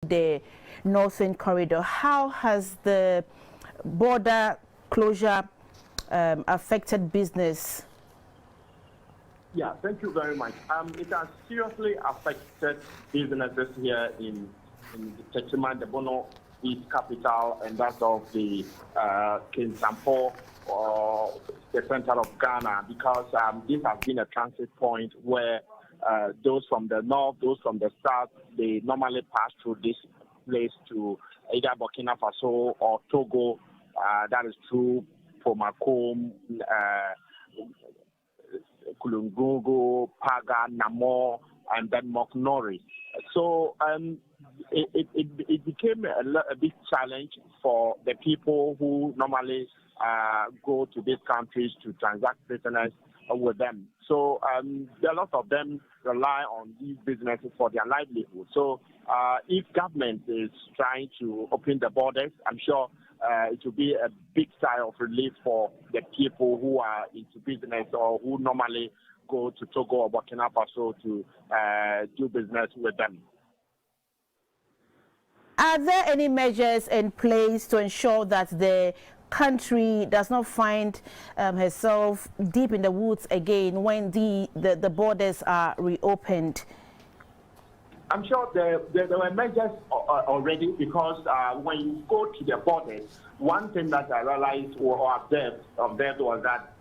the Northern Corridor. How has the border closure affected business? Yeah, thank you very much. It has seriously affected businesses here in the Techiman, the Bono East capital, and that of the Kinsampo, or the center of Ghana, because this has been a transit point where those from the north, those from the south, they normally pass through this place to either Burkina Faso or Togo. That is through Pomacom, Kulungogo, Paga, Namor, and then Moknori. So it became a big challenge for the people who normally go to these countries to transact business with them. So a lot of them rely on these businesses for their livelihood. So if government is trying to open the borders, I'm sure it will be a big sigh of relief for the people who are into business or who normally go to Togo or Burkina Faso to do business with them. Are there any measures in place to ensure that the country does not find herself deep in the woods again when the borders are reopened? I'm sure there were measures already, because when you go to the borders, one thing that I realized or observed was that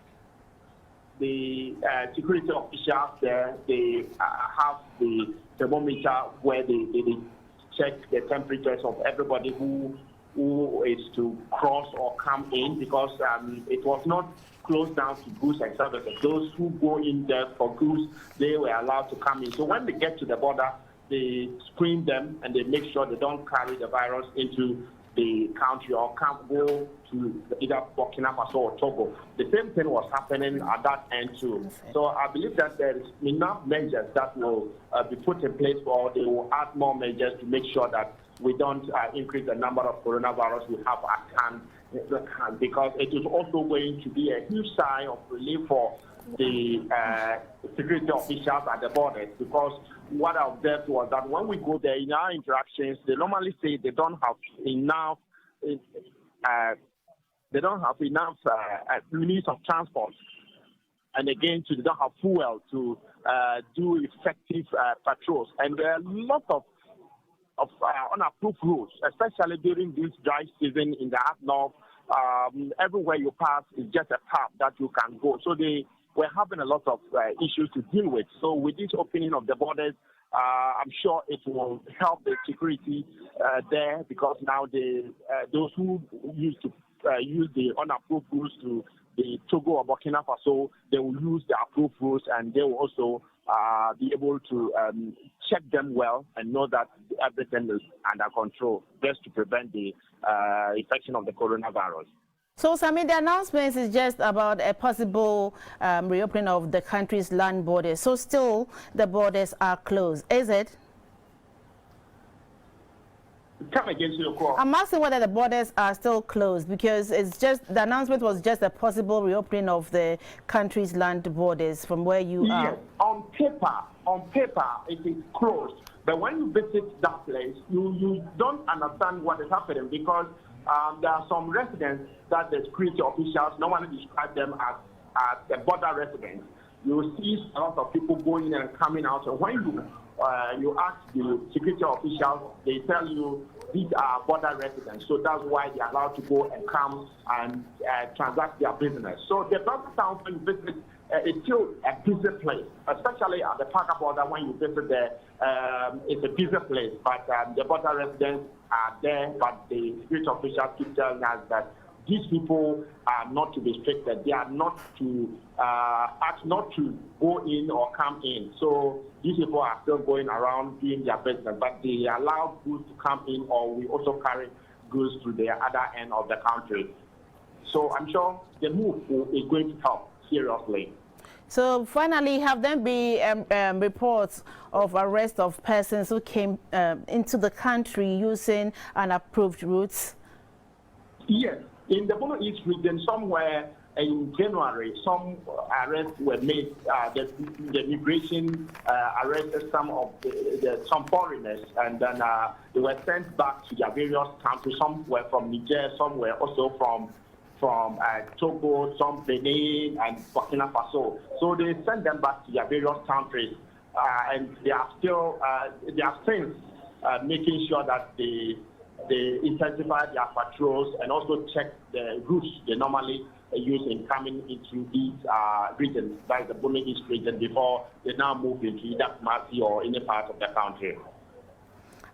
the security officials there, they have the thermometer where they check the temperatures of everybody who is to cross or come in, because it was not closed down to goods and services. Those who go in there for goods, they were allowed to come in. So when they get to the border, they screen them and they make sure they don't carry the virus into the country or can't go to either Burkina Faso or Togo. The same thing was happening at that end too. So I believe that there is enough measures that will be put in place, or they will add more measures to make sure that we don't increase the number of coronavirus we have at hand, because it is also going to be a huge sign of relief for the security officials at the borders, because what I observed was that when we go there in our interactions, they normally say they don't have enough means of transport, and again, they don't have fuel to do effective patrols, and there are a lot of unapproved routes, especially during this dry season in the up north. Everywhere you pass is just a path that you can go. So we're having a lot of issues to deal with. So with this opening of the borders, I'm sure it will help the security there, because now those who used to use the unapproved routes to the Togo or Burkina Faso, they will use the approved routes, and they will also be able to check them well and know that everything is under control, just to prevent the infection of the coronavirus. So, Sami, the announcement is just about a possible reopening of the country's land borders. So still the borders are closed, is it? Come against your call. I'm asking whether the borders are still closed, because it's just the announcement was just a possible reopening of the country's land borders from where you are. Yes, on paper it is closed. But when you visit that place, you don't understand what is happening, because there are some residents that the security officials normally describe them as the border residents. You see a lot of people going in and coming out. So when you ask the security officials, they tell you these are border residents. So that's why they're allowed to go and come and transact their business. So the border town, when you visit, it's still a busy place, especially at the Paga border. When you visit there, it's a busy place. But the border residents are there, but the security officials keep telling us that these people are not to be restricted. They are not to ask not to go in or come in. So these people are still going around doing their business, but they allow goods to come in, or we also carry goods to the other end of the country. So I'm sure the move is going to help seriously. So finally, have there been reports of arrest of persons who came into the country using unapproved routes? Yes. In the Bono East Region, somewhere in January, some arrests were made. The immigration arrested some of some foreigners, and then they were sent back to their various countries. Some were from Niger, some were also from Togo, some Benin and Burkina Faso. So they sent them back to their various countries, and they are still since making sure that they intensify their patrols and also check the routes they normally use in coming into these regions, like the Bono East region, before they now move into either Kumasi or any part of the country.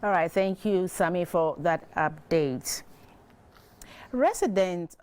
All right, thank you, Sami, for that update. Residents